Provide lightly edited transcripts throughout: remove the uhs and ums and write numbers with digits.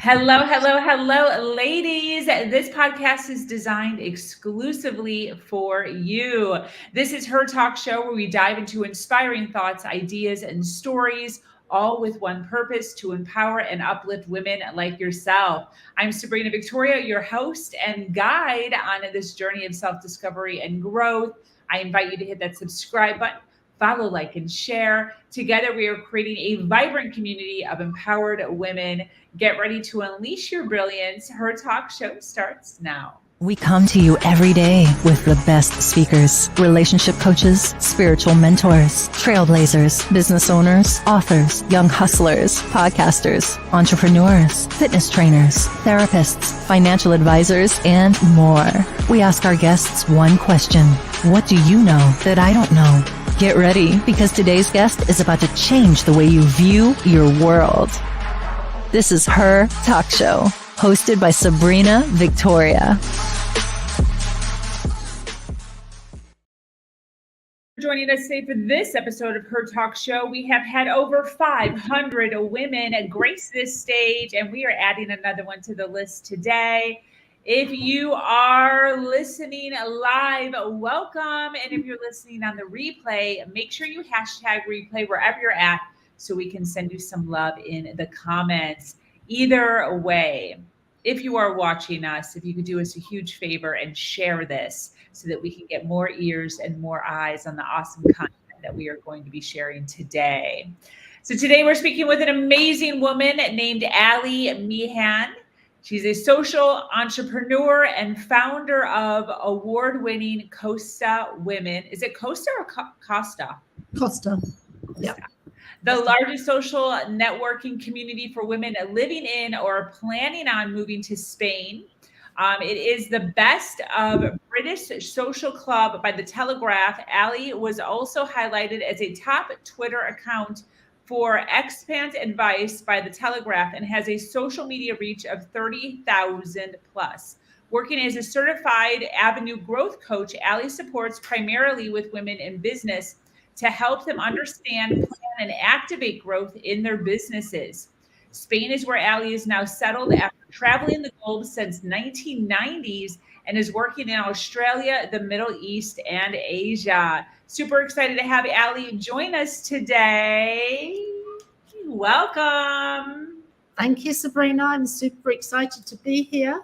Hello, hello, hello, ladies. This podcast is designed exclusively for you. This is Her Talk Show, where we dive into inspiring thoughts, ideas, and stories, all with one purpose: to empower and uplift women like yourself. I'm Sabrina Victoria, your host and guide on this journey of self-discovery and growth. I invite you to hit that subscribe button, follow, like, and share. Together, we are creating a vibrant community of empowered women. Get ready to unleash your brilliance. Her Talk Show starts now. We come to you every day with the best speakers, relationship coaches, spiritual mentors, trailblazers, business owners, authors, young hustlers, podcasters, entrepreneurs, fitness trainers, therapists, financial advisors, and more. We ask our guests one question: what do you know that I don't know? Get ready, because today's guest is about to change the way you view your world. This is Her Talk Show, hosted by Sabrina Victoria. Joining us today for this episode of Her Talk Show, we have had over 500 women grace this stage, and we are adding another one to the list today. If you are listening live, welcome. And if you're listening on the replay, make sure you hashtag replay wherever you're at, so we can send you some love in the comments. Either way, if you are watching us, if you could do us a huge favor and share this so that we can get more ears and more eyes on the awesome content that we are going to be sharing today. So today we're speaking with an amazing woman named Allie Meehan. She's a social entrepreneur and founder of award-winning Costa Women. Is it Costa or Costa? Costa. Yeah. The largest social networking community for women living in or planning on moving to Spain. It is the best of British social club by The Telegraph. Allie was also highlighted as a top Twitter account for expat advice by The Telegraph and has a social media reach of 30,000 plus. Working as a certified Avenue growth coach, Allie supports primarily with women in business to help them understand, plan, and activate growth in their businesses. Spain is where Allie is now settled after traveling the globe since 1990s and is working in Australia, the Middle East, and Asia. Super excited to have Allie join us today. Welcome. Thank you, Sabrina. I'm super excited to be here.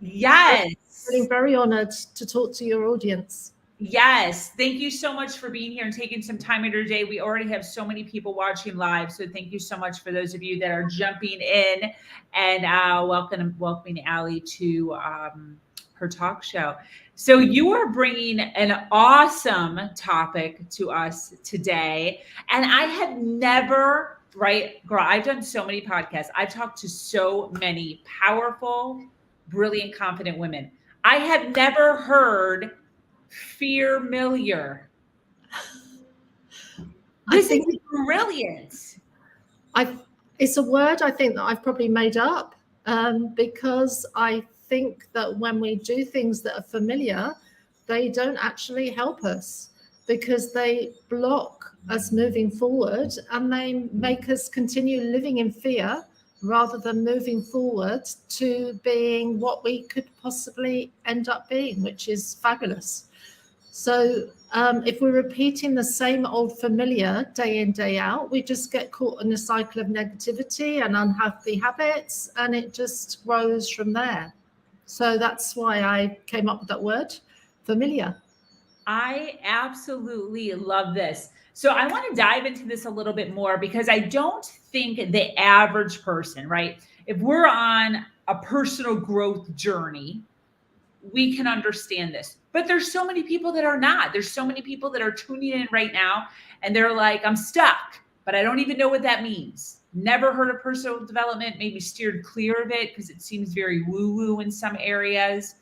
Yes. I'm feeling very honored to talk to your audience. Yes. Thank you so much for being here and taking some time out of your day. We already have so many people watching live. So thank you so much for those of you that are jumping in and welcoming Allie to Her Talk Show. So you are bringing an awesome topic to us today. And I have never, girl, I've done so many podcasts. I've talked to so many powerful, brilliant, confident women. I have never heard FEARmiliar. This is brilliant. It's a word I think that I've probably made up because I think that when we do things that are familiar, they don't actually help us because they block us moving forward and they make us continue living in fear rather than moving forward to being what we could possibly end up being, which is fabulous. So if we're repeating the same old familiar day in, day out, we just get caught in a cycle of negativity and unhealthy habits, and it just grows from there. So that's why I came up with that word, familiar. I absolutely love this. So I want to dive into this a little bit more because I don't think the average person, right? If we're on a personal growth journey, we can understand this. But there's so many people that are not. There's so many people that are tuning in right now and they're like, I'm stuck, but I don't even know what that means. Never heard of personal development, maybe steered clear of it because it seems very woo-woo in some areas.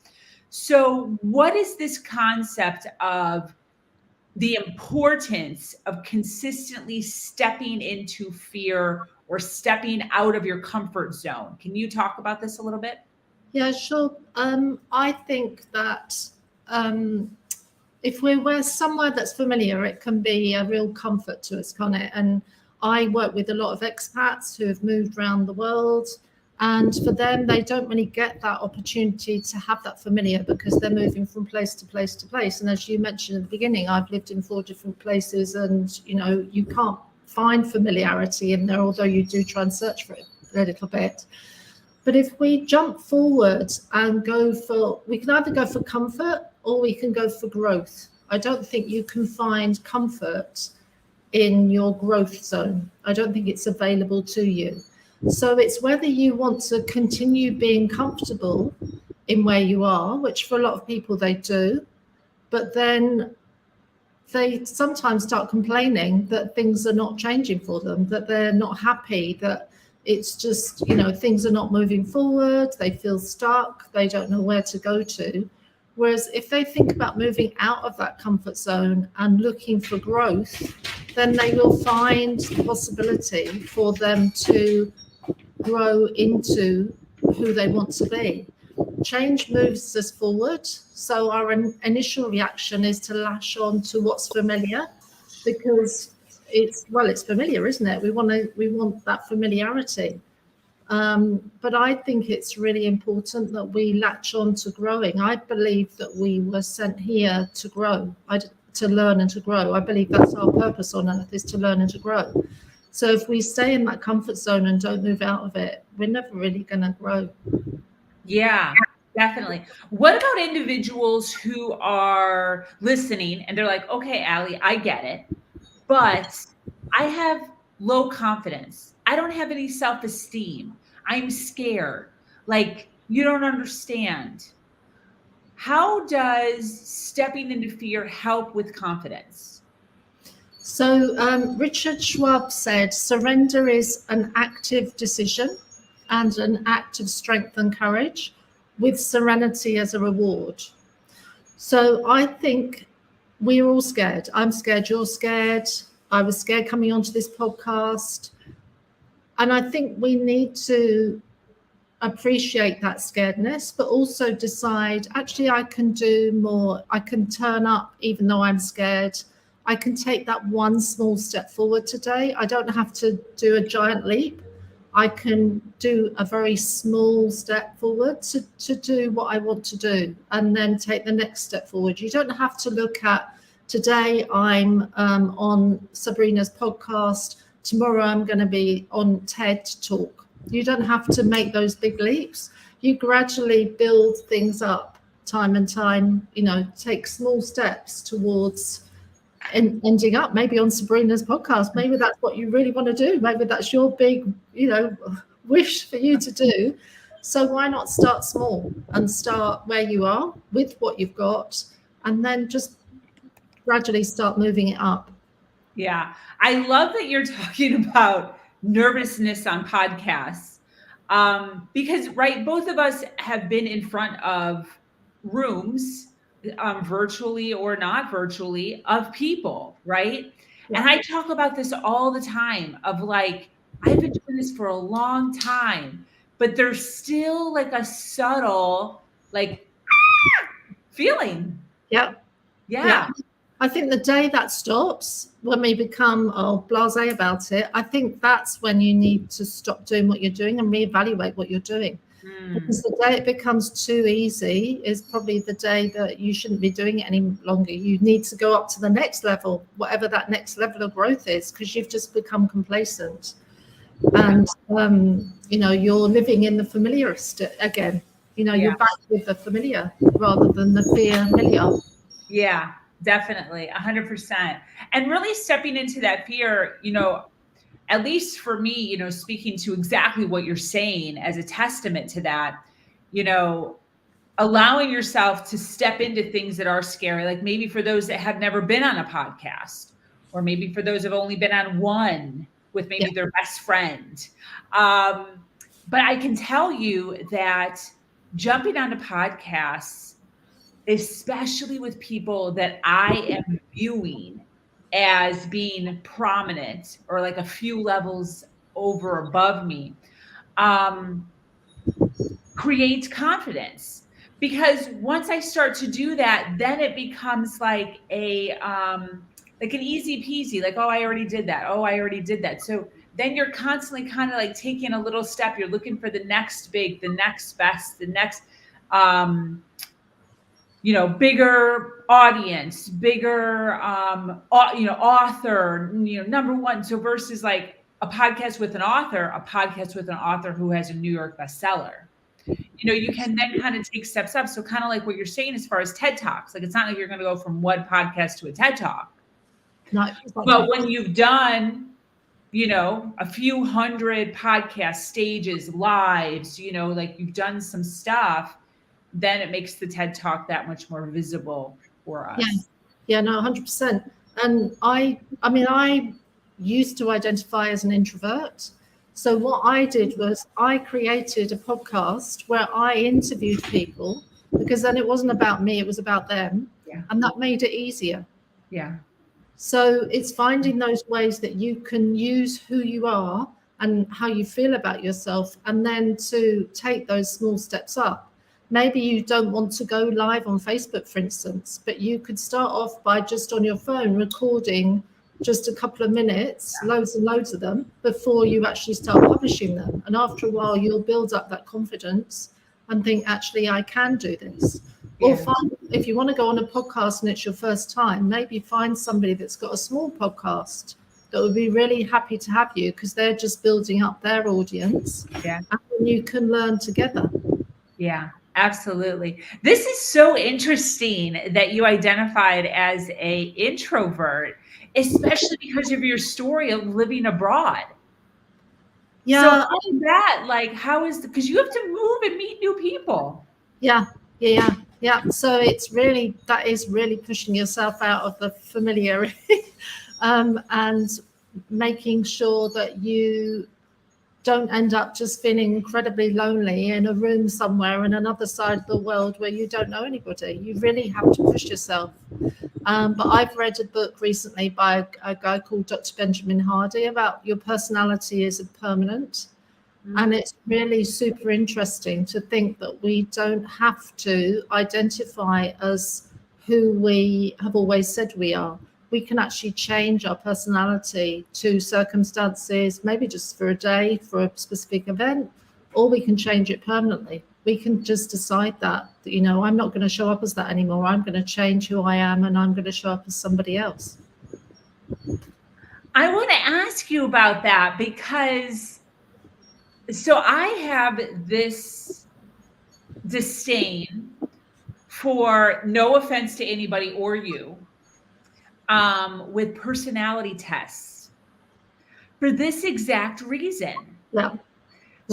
So what is this concept of the importance of consistently stepping into fear or stepping out of your comfort zone? Can you talk about this a little bit? Yeah, sure. I think that if we're somewhere that's familiar, it can be a real comfort to us, can't it? And I work with a lot of expats who have moved around the world And for them, they don't really get that opportunity to have that familiar because they're moving from place to place to place. And as you mentioned at the beginning, I've lived in 4 different places, and you can't find familiarity in there, although you do try and search for it a little bit. But if we jump forward and we can either go for comfort or we can go for growth. I don't think you can find comfort in your growth zone. I don't think it's available to you. So it's whether you want to continue being comfortable in where you are, which for a lot of people they do, but then they sometimes start complaining that things are not changing for them, that they're not happy, that it's just, things are not moving forward, they feel stuck, they don't know where to go to. Whereas if they think about moving out of that comfort zone and looking for growth, then they will find the possibility for them to grow into who they want to be. Change moves us forward. So our initial reaction is to lash on to what's familiar, because it's familiar, isn't it? We want that familiarity. But I think it's really important that we latch on to growing. I believe that we were sent here to grow, to learn and to grow. I believe that's our purpose on earth, is to learn and to grow. So if we stay in that comfort zone and don't move out of it, we're never really going to grow. Yeah, definitely. What about individuals who are listening and they're like, okay, Allie, I get it, but I have low confidence. I don't have any self-esteem. I'm scared. Like, you don't understand. How does stepping into fear help with confidence? So Richard Schwab said, surrender is an active decision and an act of strength and courage, with serenity as a reward. So I think we're all scared. I'm scared. You're scared. I was scared coming onto this podcast. And I think we need to appreciate that scaredness, but also decide, actually, I can do more. I can turn up even though I'm scared. I can take that one small step forward today. I don't have to do a giant leap. I can do a very small step forward to do what I want to do, and then take the next step forward. You don't have to look at, today I'm on Sabrina's podcast, tomorrow I'm going to be on TED Talk. You don't have to make those big leaps. You gradually build things up time and time, take small steps towards ending up maybe on Sabrina's podcast. Maybe that's what you really want to do. Maybe that's your big, wish for you to do. So why not start small and start where you are with what you've got, and then just gradually start moving it up. Yeah. I love that you're talking about nervousness on podcasts, because, right, both of us have been in front of rooms, virtually or not virtually, of people, right? Yeah. And I talk about this all the time of like, I've been doing this for a long time, but there's still like a subtle feeling. Yep. Yeah. I think the day that stops, when we become blasé about it, I think that's when you need to stop doing what you're doing and reevaluate what you're doing. Because the day it becomes too easy is probably the day that you shouldn't be doing it any longer. You need to go up to the next level, whatever that next level of growth is, because you've just become complacent. And, you're living in the familiar again. You're back with the familiar rather than the FEARmiliar. Yeah, definitely. 100%. And really stepping into that fear, at least for me, speaking to exactly what you're saying as a testament to that, allowing yourself to step into things that are scary, like maybe for those that have never been on a podcast, or maybe for those that have only been on one with maybe their best friend. But I can tell you that jumping onto podcasts, especially with people that I am viewing as being prominent or like a few levels above me, creates confidence. Because once I start to do that, then it becomes like an easy peasy, like, oh, I already did that. Oh, I already did that. So then you're constantly kind of like taking a little step. You're looking for the next big, the next best, the next, bigger audience, bigger, author, number one. So versus like a podcast with an author who has a New York bestseller. You can then kind of take steps up. So kind of like what you're saying as far as TED Talks, like it's not like you're going to go from one podcast to a TED Talk. No, but when you've done, a few hundred podcast stages, lives, like you've done some stuff, then it makes the TED Talk that much more visible for us. Yeah, no, 100%. And I used to identify as an introvert. So what I did was I created a podcast where I interviewed people, because then it wasn't about me, it was about them. Yeah. And that made it easier. Yeah. So it's finding those ways that you can use who you are and how you feel about yourself, and then to take those small steps up. Maybe you don't want to go live on Facebook, for instance, but you could start off by just on your phone recording just a couple of minutes, loads and loads of them, before you actually start publishing them. And after a while, you'll build up that confidence and think, actually, I can do this. Yeah. Or if you want to go on a podcast and it's your first time, maybe find somebody that's got a small podcast that would be really happy to have you, because they're just building up their audience. Yeah. And you can learn together. Yeah, absolutely. This is so interesting that you identified as a introvert, especially because of your story of living abroad. Yeah. So how is because you have to move and meet new people. Yeah. So that is really pushing yourself out of the familiarity and making sure that you don't end up just feeling incredibly lonely in a room somewhere in another side of the world where you don't know anybody. You really have to push yourself. But I've read a book recently by a guy called Dr. Benjamin Hardy about your personality is permanent. Mm-hmm. And it's really super interesting to think that we don't have to identify as who we have always said we are. We can actually change our personality to circumstances, maybe just for a day, for a specific event, or we can change it permanently. We can just decide that, I'm not going to show up as that anymore. I'm going to change who I am, and I'm going to show up as somebody else. I want to ask you about that, because so I have this disdain for, no offense to anybody or you, with personality tests for this exact reason. Yeah.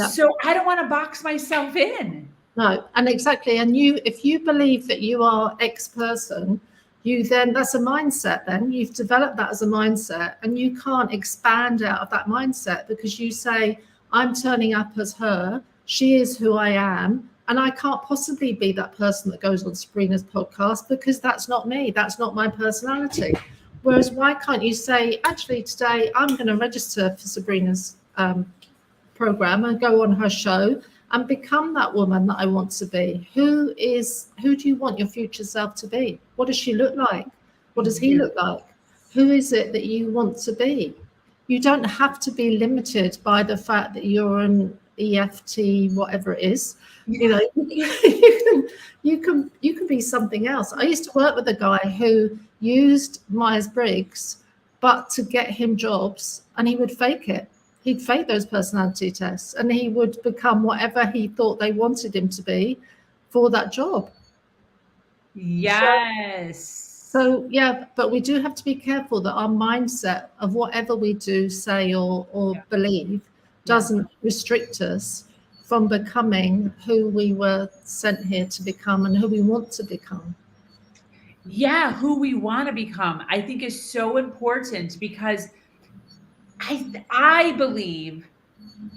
So I don't want to box myself in. No, and exactly. And if you believe that you are X person, that's a mindset. Then you've developed that as a mindset, and you can't expand out of that mindset, because you say, I'm turning up as her, she is who I am, and I can't possibly be that person that goes on Sabrina's podcast, because that's not me. That's not my personality. Whereas why can't you say, actually, today I'm going to register for Sabrina's program and go on her show and become that woman that I want to be? Who do you want your future self to be? What does she look like? What does he look like? Who is it that you want to be? You don't have to be limited by the fact that you're an EFT, whatever it is. You can be something else. I used to work with a guy who used Myers-Briggs, but to get him jobs, and he would fake it. He'd fake those personality tests, and he would become whatever he thought they wanted him to be for that job. Yes. So yeah, but we do have to be careful that our mindset of whatever we do, say, or believe doesn't restrict us from becoming who we were sent here to become and who we want to become. Yeah, who we want to become, I think, is so important, because I believe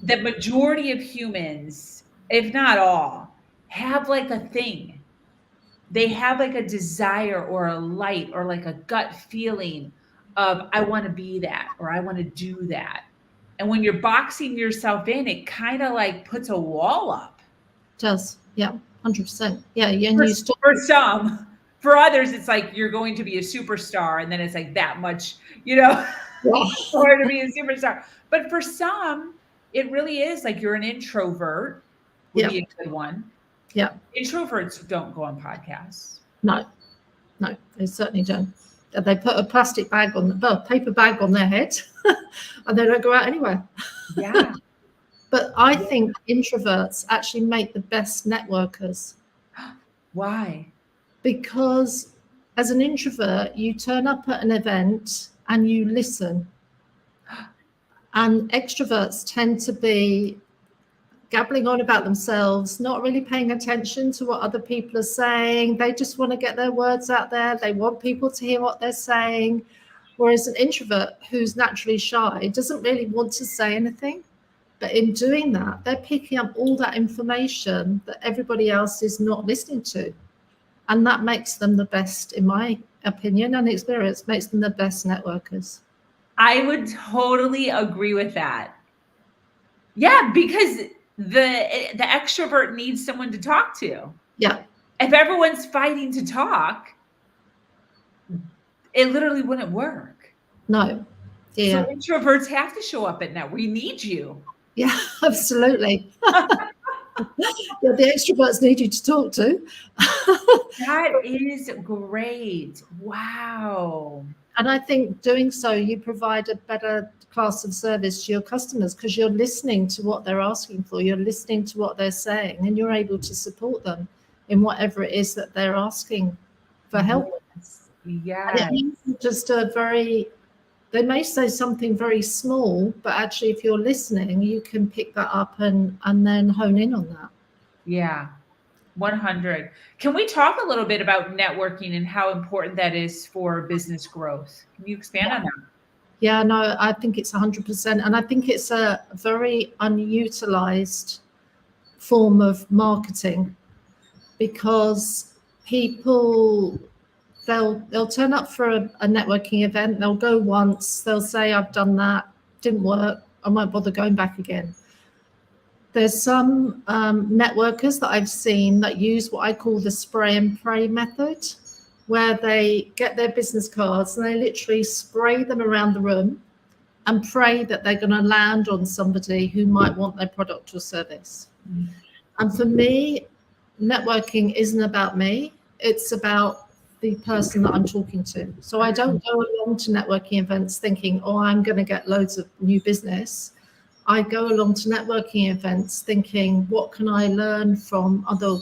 that majority of humans, if not all, have like a thing. They have like a desire or a light or like a gut feeling of, I want to be that, or I want to do that. And when you're boxing yourself in, it kind of like puts a wall up. It does. Yeah, 100%. Yeah. For some. For others, it's like you're going to be a superstar, and then it's like that much, or to be a superstar. But for some, it really is like you're an introvert would be a good one. Yeah. Introverts don't go on podcasts. No, they certainly don't. They put a plastic bag on, paper bag on their head, and they don't go out anywhere. Yeah. But I think introverts actually make the best networkers. Why? Because as an introvert, you turn up at an event and you listen. And extroverts tend to be gabbling on about themselves, not really paying attention to what other people are saying. They just want to get their words out there. They want people to hear what they're saying. Whereas an introvert who's naturally shy doesn't really want to say anything. But in doing that, they're picking up all that information that everybody else is not listening to. And that makes them the best, in my opinion and experience, makes them the best networkers. I would totally agree with that. Yeah, because the extrovert needs someone to talk to. Yeah. If everyone's fighting to talk, it literally wouldn't work. No. Yeah. So introverts have to show up at net. We need you. Yeah, absolutely. Yeah, the extroverts need you to talk to. That is great. Wow. And I think doing so, you provide a better class of service to your customers because you're listening to what they're asking for, you're listening to what they're saying, and you're able to support them in whatever it is that they're asking for help with. Yes. And it isn't just they may say something very small, but actually if you're listening, you can pick that up and then hone in on that. Yeah. 100. Can we talk a little bit about networking and how important that is for business growth? Can you expand on that? Yeah, no, I think it's 100%. And I think it's a very unutilized form of marketing because people, they'll turn up for a networking event. They'll go once. They'll say, I've done that. Didn't work. I won't bother going back again. There's some networkers that I've seen that use what I call the spray and pray method, where they get their business cards and they literally spray them around the room and pray that they're going to land on somebody who might want their product or service. Mm. And for me, networking isn't about me. It's about the person that I'm talking to. So I don't go along to networking events thinking, oh, I'm going to get loads of new business. I go along to networking events thinking, what can I learn from other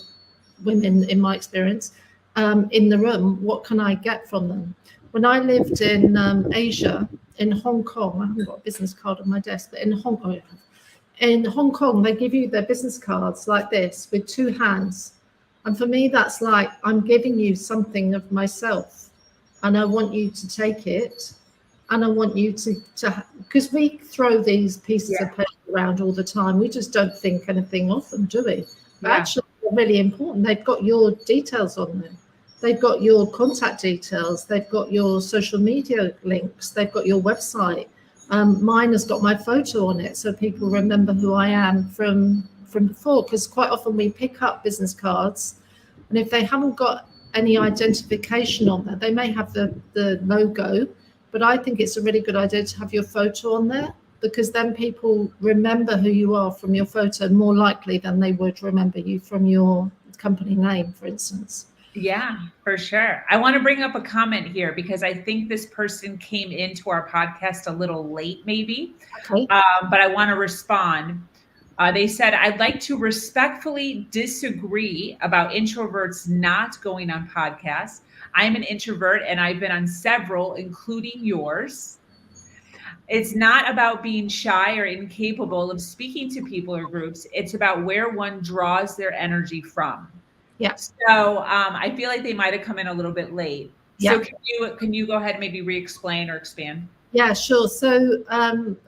women in my experience in the room? What can I get from them? When I lived in Asia, in Hong Kong, I haven't got a business card on my desk, but in Hong Kong, they give you their business cards like this with two hands. And for me, that's like, I'm giving you something of myself and I want you to take it. And I want you to because we throw these pieces of paper around all the time. We just don't think anything of them, do we? But actually, they're really important. They've got your details on there. They've got your contact details. They've got your social media links. They've got your website. Mine has got my photo on it, so people remember who I am from before. Because quite often we pick up business cards, and if they haven't got any identification on there, they may have the logo. But I think it's a really good idea to have your photo on there because then people remember who you are from your photo more likely than they would remember you from your company name, for instance. Yeah, for sure. I want to bring up a comment here because I think this person came into our podcast a little late, maybe, okay. But I want to respond. They said, I'd like to respectfully disagree about introverts not going on podcasts. I'm an introvert and I've been on several, including yours. It's not about being shy or incapable of speaking to people or groups. It's about where one draws their energy from. Yeah. So I feel like they might have come in a little bit late. Yeah. So can you go ahead and maybe re-explain or expand? Yeah, sure. So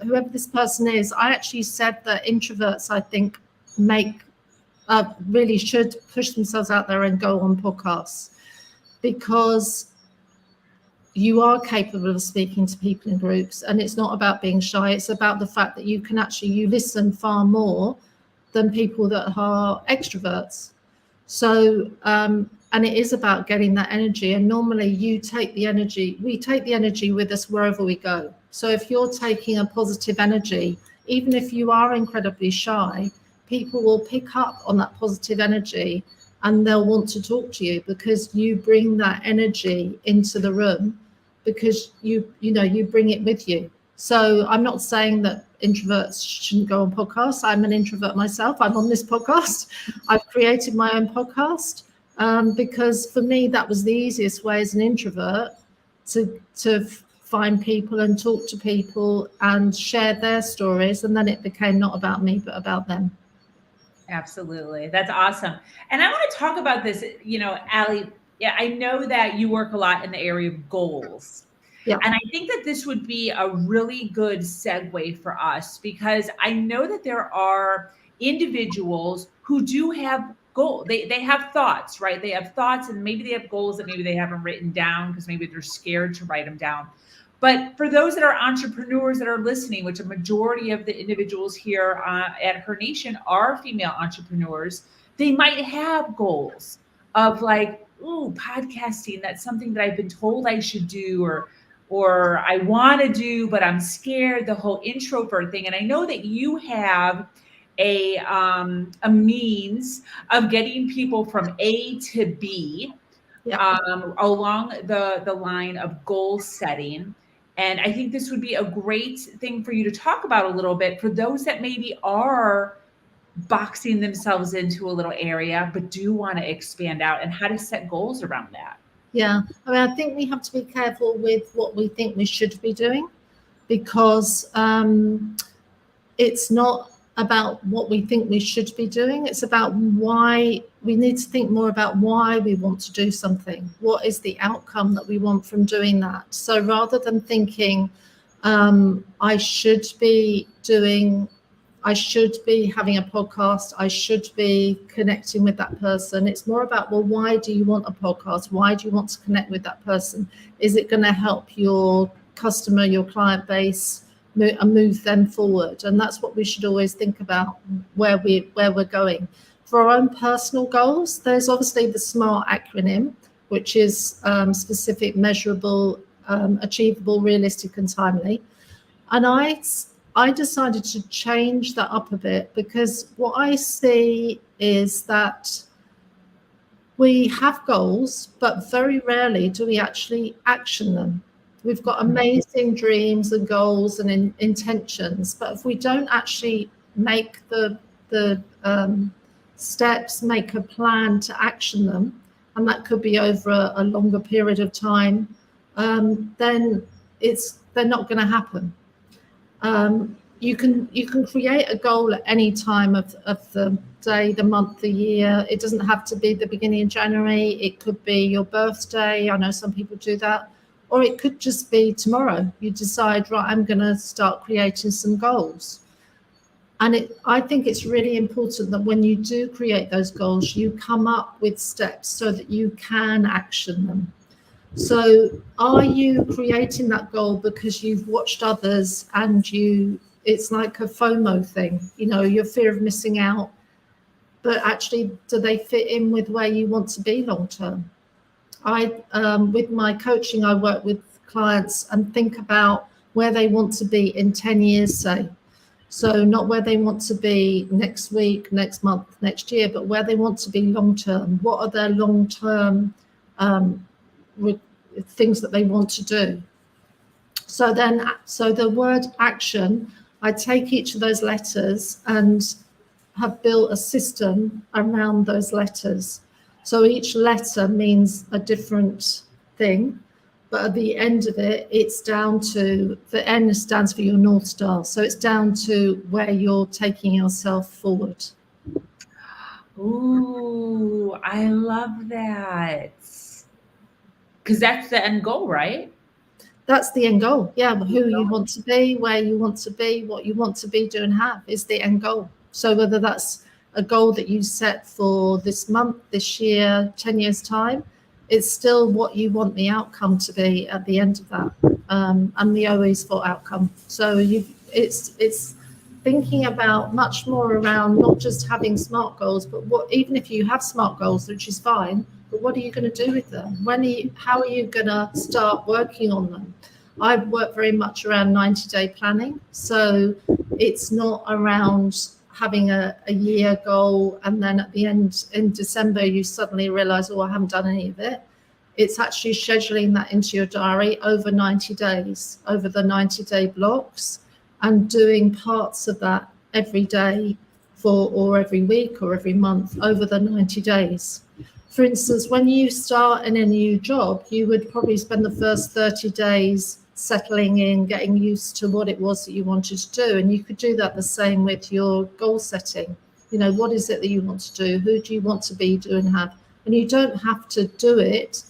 whoever this person is, I actually said that introverts, I think, really should push themselves out there and go on podcasts. Because you are capable of speaking to people in groups and it's not about being shy. It's about the fact that you listen far more than people that are extroverts. So, and it is about getting that energy. And normally we take the energy with us wherever we go. So if you're taking a positive energy, even if you are incredibly shy, people will pick up on that positive energy and they'll want to talk to you because you bring that energy into the room, because you bring it with you. So I'm not saying that introverts shouldn't go on podcasts. I'm an introvert myself. I'm on this podcast. I've created my own podcast because for me, that was the easiest way as an introvert to find people and talk to people and share their stories. And then it became not about me, but about them. Absolutely. That's awesome. And I want to talk about this, Allie. Yeah, I know that you work a lot in the area of goals. Yeah. And I think that this would be a really good segue for us, because I know that there are individuals who do have goals. They have thoughts, right? They have thoughts, and maybe they have goals that maybe they haven't written down because maybe they're scared to write them down. But for those that are entrepreneurs that are listening, which a majority of the individuals here at Her Nation are female entrepreneurs, they might have goals of like, ooh, podcasting, that's something that I've been told I should do, or I want to do, but I'm scared, the whole introvert thing. And I know that you have a means of getting people from A to B, along the line of goal setting. And I think this would be a great thing for you to talk about a little bit for those that maybe are boxing themselves into a little area, but do want to expand out, and how to set goals around that. Yeah, I mean, I think we have to be careful with what we think we should be doing, because it's not about what we think we should be doing. It's about why. We need to think more about why we want to do something. What is the outcome that we want from doing that? So rather than thinking, I should be having a podcast, I should be connecting with that person. It's more about, well, why do you want a podcast? Why do you want to connect with that person? Is it going to help your customer, your client base, and move them forward? And that's what we should always think about, where we're going. For our own personal goals, there's obviously the SMART acronym, which is specific, measurable, achievable, realistic, and timely. And I decided to change that up a bit, because what I see is that we have goals, but very rarely do we actually action them. We've got amazing dreams and goals and intentions, but if we don't actually make the steps, make a plan to action them, and that could be over a longer period of time, then they're not going to happen. You can create a goal at any time of the day, the month, the year. It doesn't have to be the beginning of January. It could be your birthday. I know some people do that. Or it could just be tomorrow. You decide, right, I'm going to start creating some goals. And I think it's really important that when you do create those goals, you come up with steps so that you can action them. So are you creating that goal because you've watched others and it's like a FOMO thing, your fear of missing out, but actually, do they fit in with where you want to be long term? With my coaching, I work with clients and think about where they want to be in 10 years, say. So not where they want to be next week, next month, next year, but where they want to be long term. What are their long term things that they want to do? So the word action, I take each of those letters and have built a system around those letters. So each letter means a different thing, but at the end of it, it's down to, the N stands for your North Star. So it's down to where you're taking yourself forward. Ooh, I love that. Because that's the end goal, right? That's the end goal. Yeah, who you want to be, where you want to be, what you want to be, do and have is the end goal. So whether that's a goal that you set for this month, this year, 10 years time, it's still what you want the outcome to be at the end of that. And the O is for outcome. So it's thinking about much more around not just having SMART goals, but even if you have SMART goals, which is fine, but what are you going to do with them? How are you going to start working on them? I work very much around 90-day planning. So it's not around having a year goal and then at the end in December you suddenly realize, oh, I haven't done any of it. It's actually scheduling that into your diary over 90 days, over the 90-day blocks, and doing parts of that every day or every week or every month over the 90 days. For instance, when you start in a new job, you would probably spend the first 30 days settling in, getting used to what it was that you wanted to do. And you could do that the same with your goal setting. You know, what is it that you want to do? Who do you want to be, do and have? And you don't have to do it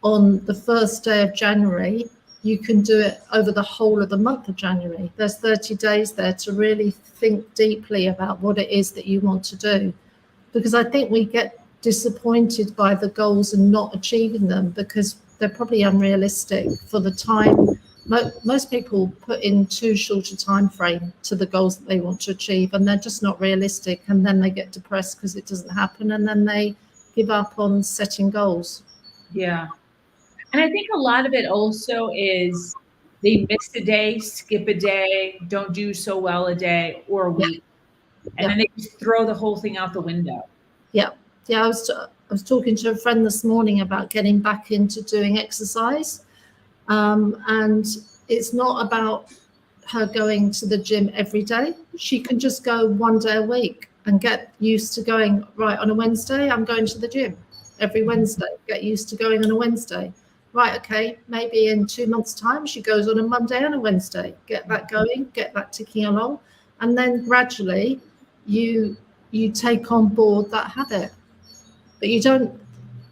on the first day of January. You can do it over the whole of the month of January. There's 30 days there to really think deeply about what it is that you want to do. Because I think we get disappointed by the goals and not achieving them because they're probably unrealistic for the time. Most people put in too short a time frame to the goals that they want to achieve, and they're just not realistic, and then they get depressed because it doesn't happen, and then they give up on setting goals. Yeah. And I think a lot of it also is they miss a day, skip a day, don't do so well a day or a week. And then they just throw the whole thing out the window. Yeah. I was talking to a friend this morning about getting back into doing exercise. And it's not about her going to the gym every day. She can just go one day a week and get used to going, right, on a Wednesday, I'm going to the gym every Wednesday. Get used to going on a Wednesday. Right, okay, maybe in 2 months' time, she goes on a Monday and a Wednesday. Get that going, get that ticking along. And then gradually you take on board that habit. But you don't,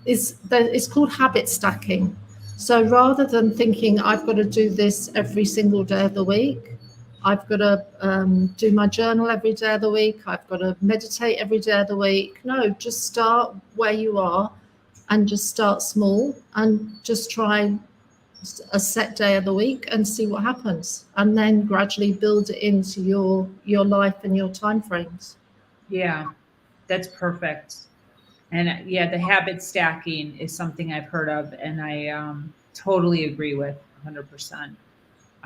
it's called habit stacking. So rather than thinking I've got to do this every single day of the week, I've got to do my journal every day of the week, I've got to meditate every day of the week. No, just start where you are and just start small and just try a set day of the week and see what happens. And then gradually build it into your life and your time frames. Yeah, that's perfect. And yeah, the habit stacking is something I've heard of, and I totally agree with 100%.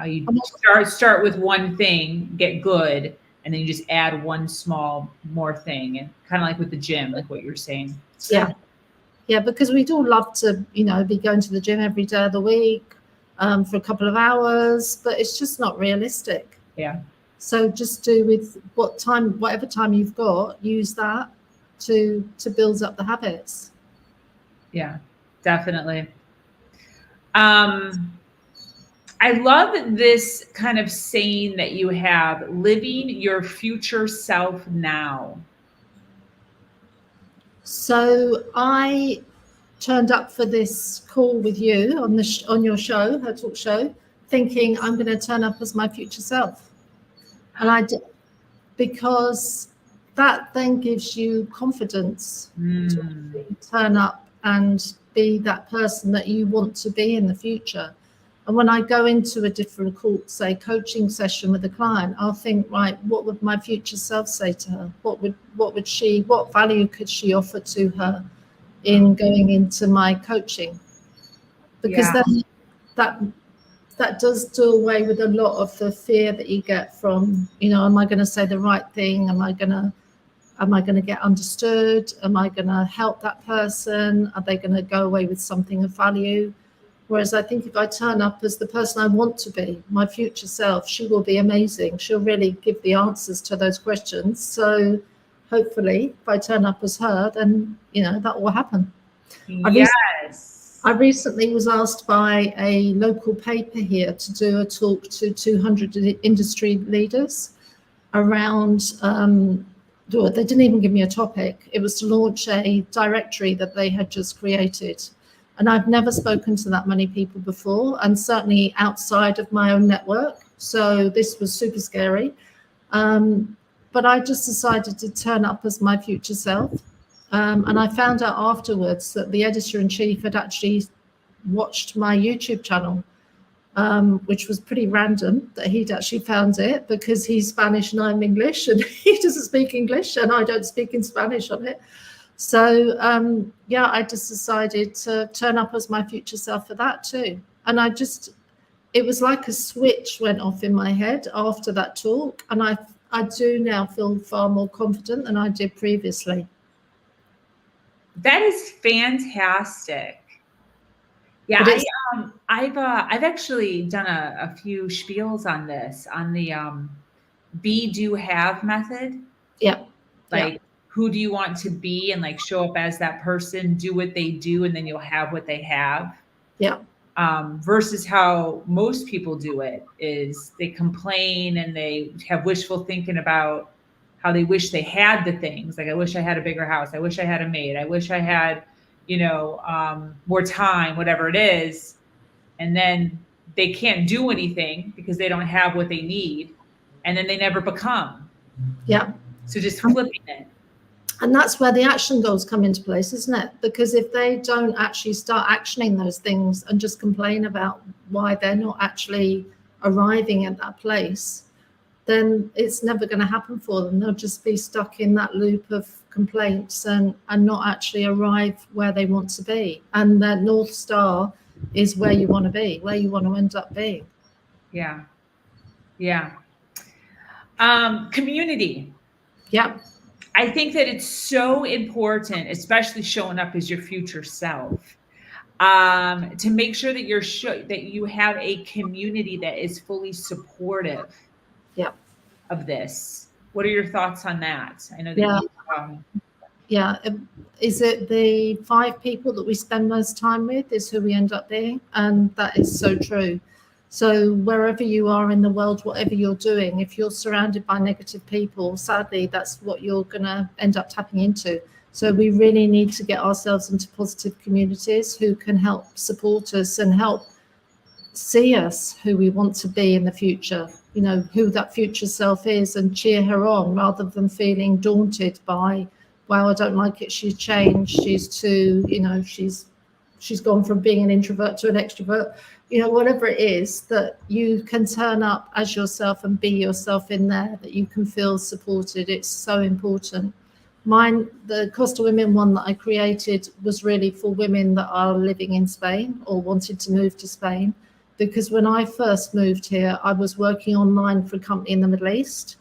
You start with one thing, get good, and then you just add one small more thing, and kind of like with the gym, like what you're saying. Yeah, because we'd all love to, be going to the gym every day of the week for a couple of hours, but it's just not realistic. Yeah. So just do with whatever time you've got, use that to build up the habits. Yeah, definitely. I love this kind of saying that you have, living your future self now. So I turned up for this call with you on your show, her talk show, thinking I'm going to turn up as my future self. And I did, because that then gives you confidence to turn up and be that person that you want to be in the future. And when I go into a different coaching session with a client, I'll think, right, what would my future self say to her? What value could she offer to her in going into my coaching? Because then that does do away with a lot of the fear that you get from, am I going to say the right thing? Am I going to get understood? Am I going to help that person? Are they going to go away with something of value? Whereas I think if I turn up as the person I want to be, my future self, she will be amazing. She'll really give the answers to those questions. So hopefully if I turn up as her, then, that will happen. Yes. I recently was asked by a local paper here to do a talk to 200 industry leaders around, they didn't even give me a topic. It was to launch a directory that they had just created. And I've never spoken to that many people before, and certainly outside of my own network. So this was super scary. But I just decided to turn up as my future self. And I found out afterwards that the editor-in-chief had actually watched my YouTube channel, which was pretty random that he'd actually found it, because he's Spanish and I'm English, and he doesn't speak English and I don't speak in Spanish on it. So, I just decided to turn up as my future self for that too. And it was like a switch went off in my head after that talk, and I do now feel far more confident than I did previously. That is fantastic. Yeah, I've actually done a few spiels on this, on the be, do, have method. Yeah. Like, who do you want to be, and like show up as that person, do what they do, and then you'll have what they have. Yeah. Versus how most people do it is they complain and they have wishful thinking about how they wish they had the things. Like, I wish I had a bigger house. I wish I had a maid. I wish I had, more time, whatever it is. And then they can't do anything because they don't have what they need. And then they never become. Yeah. So just flipping it. And that's where the action goals come into place, isn't it? Because if they don't actually start actioning those things and just complain about why they're not actually arriving at that place, then it's never going to happen for them. They'll just be stuck in that loop of complaints and not actually arrive where they want to be. And that North Star is where you want to be, where you want to end up being. Yeah. Yeah. Community. Yeah. I think that it's so important, especially showing up as your future self, to make sure that that you have a community that is fully supportive of this. What are your thoughts on that? I know that is it the 5 people that we spend most time with is who we end up being? And that is so true. So wherever you are in the world, whatever you're doing, if you're surrounded by negative people, sadly, that's what you're going to end up tapping into. So we really need to get ourselves into positive communities who can help support us and help see us who we want to be in the future, who that future self is, and cheer her on rather than feeling daunted by, wow, I don't like it, she's changed, she's too, she's gone from being an introvert to an extrovert. Whatever it is, that you can turn up as yourself and be yourself in there, that you can feel supported. It's so important. The Costa Women one that I created was really for women that are living in Spain or wanted to move to Spain. Because when I first moved here, I was working online for a company in the Middle East.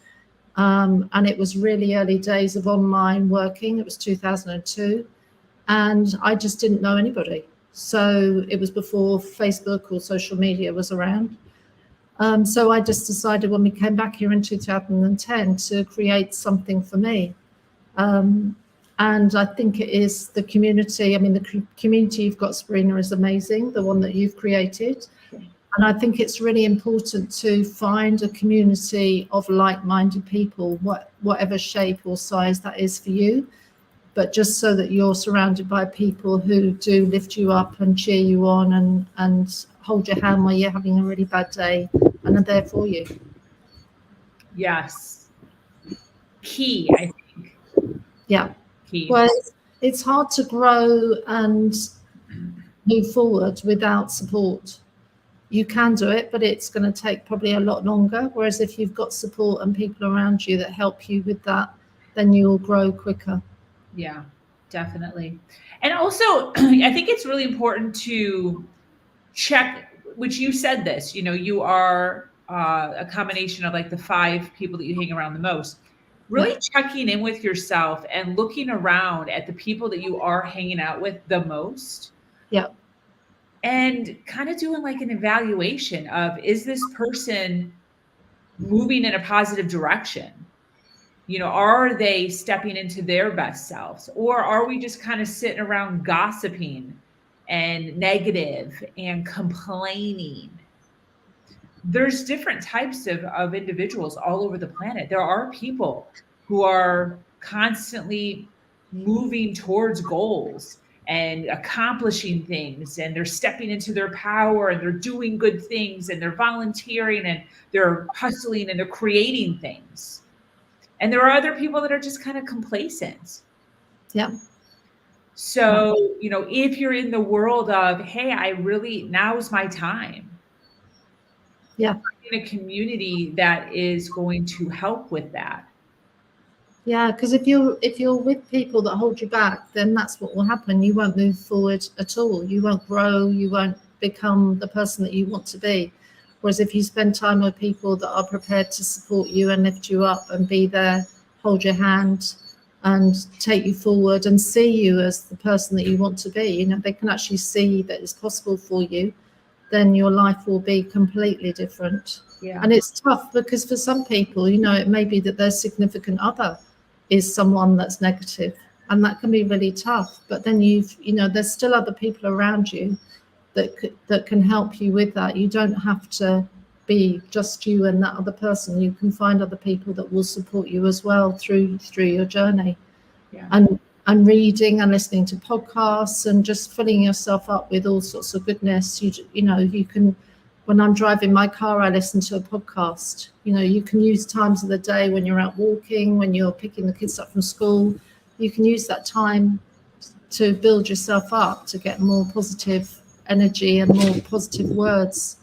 And it was really early days of online working. It was 2002. And I just didn't know anybody. So it was before Facebook or social media was around. So I just decided when we came back here in 2010 to create something for me. And I think it is the community. I mean, the community you've got, Sabrina, is amazing, the one that you've created. And I think it's really important to find a community of like-minded people, whatever shape or size that is for you. But just so that you're surrounded by people who do lift you up and cheer you on and hold your hand while you're having a really bad day and are there for you. Yes. Key, I think. Yeah. Key. Well, it's hard to grow and move forward without support. You can do it, but it's going to take probably a lot longer. Whereas if you've got support and people around you that help you with that, then you'll grow quicker. Yeah, definitely. And also, I think it's really important to check, which you said this, you are a combination of like the 5 people that you hang around the most, really checking in with yourself and looking around at the people that you are hanging out with the most. Yeah. And kind of doing like an evaluation of, is this person moving in a positive direction? Are they stepping into their best selves, or are we just kind of sitting around gossiping and negative and complaining? There's different types of individuals all over the planet. There are people who are constantly moving towards goals and accomplishing things, and they're stepping into their power, and they're doing good things, and they're volunteering, and they're hustling, and they're creating things. And there are other people that are just kind of complacent. Yeah. So, if you're in the world of, hey, now's my time. Yeah. In a community that is going to help with that. Yeah, because if you're with people that hold you back, then that's what will happen. You won't move forward at all. You won't grow. You won't become the person that you want to be. Whereas if you spend time with people that are prepared to support you and lift you up and be there, hold your hand and take you forward and see you as the person that you want to be, they can actually see that it's possible for you, then your life will be completely different. Yeah. And it's tough because for some people, it may be that their significant other is someone that's negative, and that can be really tough. But then there's still other people around you that can help you with that. You don't have to be just you and that other person. You can find other people that will support you as well through your journey. Yeah. And reading and listening to podcasts and just filling yourself up with all sorts of goodness. You can, when I'm driving my car, I listen to a podcast. You can use times of the day when you're out walking, when you're picking the kids up from school. You can use that time to build yourself up, to get more positive energy and more positive words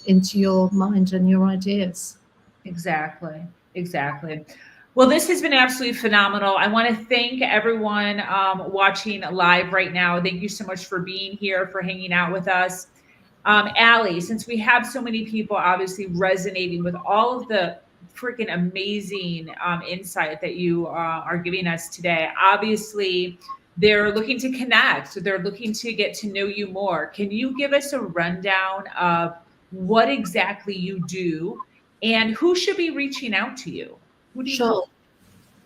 into your mind and your ideas. Exactly. Well, this has been absolutely phenomenal. I want to thank everyone watching live right now. Thank you so much for being here, for hanging out with us. Allie, since we have so many people obviously resonating with all of the freaking amazing insight that you are giving us today, obviously they're looking to connect. So they're looking to get to know you more. Can you give us a rundown of what exactly you do and who should be reaching out to you? Who do you help?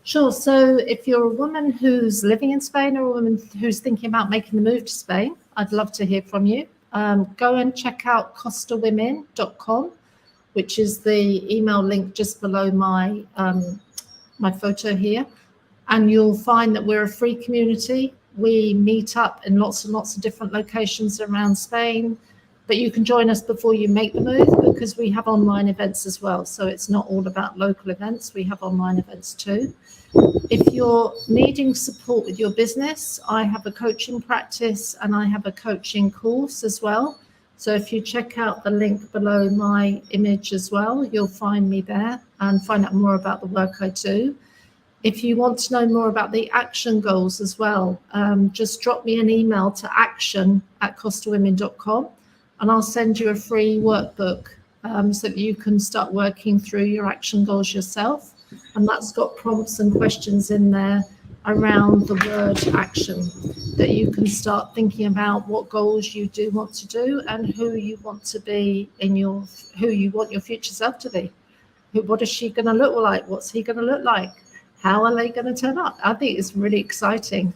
Sure. So if you're a woman who's living in Spain or a woman who's thinking about making the move to Spain, I'd love to hear from you. Go and check out costawomen.com, which is the email link just below my my photo here. And you'll find that we're a free community. We meet up in lots and lots of different locations around Spain. But you can join us before you make the move because we have online events as well. So it's not all about local events. We have online events too. If you're needing support with your business, I have a coaching practice and I have a coaching course as well. So if you check out the link below my image as well, you'll find me there and find out more about the work I do. If you want to know more about the action goals as well, just drop me an email to action@costawomen.com. And I'll send you a free workbook so that you can start working through your action goals yourself. And that's got prompts and questions in there around the word action that you can start thinking about what goals you do want to do and who you want to be who you want your future self to be. What is she going to look like? What's he going to look like? How are they going to turn up? I think it's really exciting.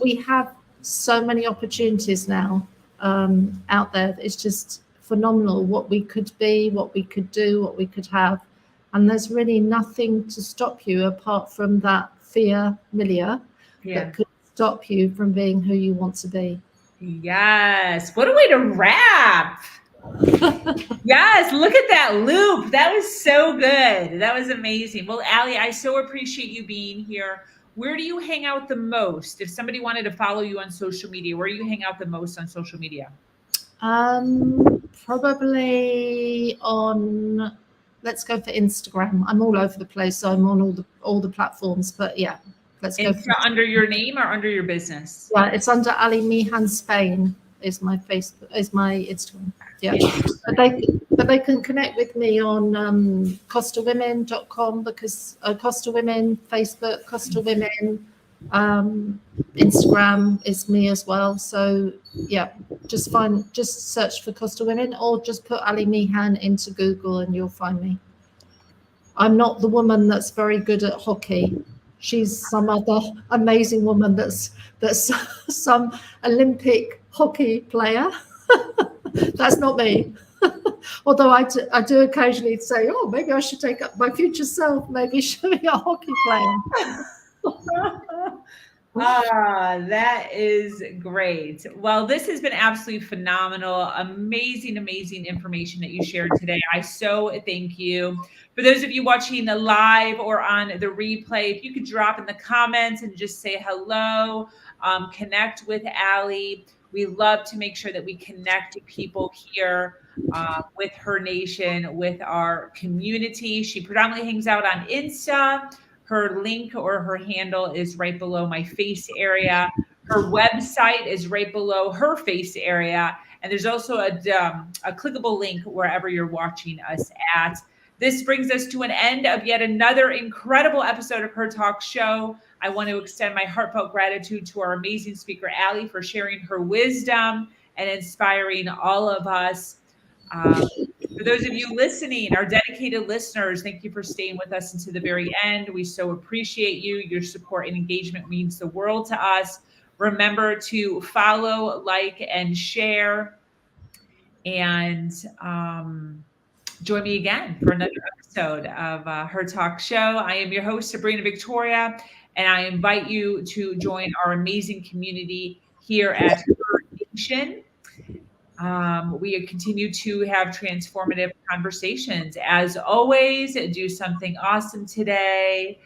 We have so many opportunities now out there. It's just phenomenal what we could be, what we could do, what we could have. And there's really nothing to stop you apart from that FEARmiliar that could stop you from being who you want to be. Yes. What a way to wrap. Yes. Look at that loop. That was so good. That was amazing. Well, Allie, I so appreciate you being here. Where do you hang out the most? If somebody wanted to follow you on social media, where do you hang out the most on social media? Probably on, let's go for Instagram. I'm all over the place, so I'm on all the platforms. But yeah, let's go. Under your name or under your business? Yeah, it's under Ali Meehan Spain is my Facebook, is my Instagram. Yeah, but they can connect with me on costawomen.com because Costa Women, Facebook, Costa Women, Instagram is me as well. So yeah, just search for Costa Women or just put Ali Meehan into Google and you'll find me. I'm not the woman that's very good at hockey. She's some other amazing woman that's some Olympic hockey player. That's not me. Although I do occasionally say, oh, maybe I should take up my future self. Maybe should be a hockey player. That is great. Well, this has been absolutely phenomenal. Amazing information that you shared today. I so thank you. For those of you watching the live or on the replay, if you could drop in the comments and just say hello, connect with Allie. We love to make sure that we connect people here with Her Nation, with our community. She predominantly hangs out on Insta. Her link or her handle is right below my face area. Her website is right below her face area. And there's also a clickable link wherever you're watching us at. This brings us to an end of yet another incredible episode of Her Talk Show. I want to extend my heartfelt gratitude to our amazing speaker, Allie, for sharing her wisdom and inspiring all of us. For those of you listening, our dedicated listeners, thank you for staying with us until the very end. We so appreciate you. Your support and engagement means the world to us. Remember to follow, like, and share. And join me again for another episode of Her Talk Show. I am your host, Sabrina Victoria, and I invite you to join our amazing community here at Her Nation. We continue to have transformative conversations. As always, do something awesome today.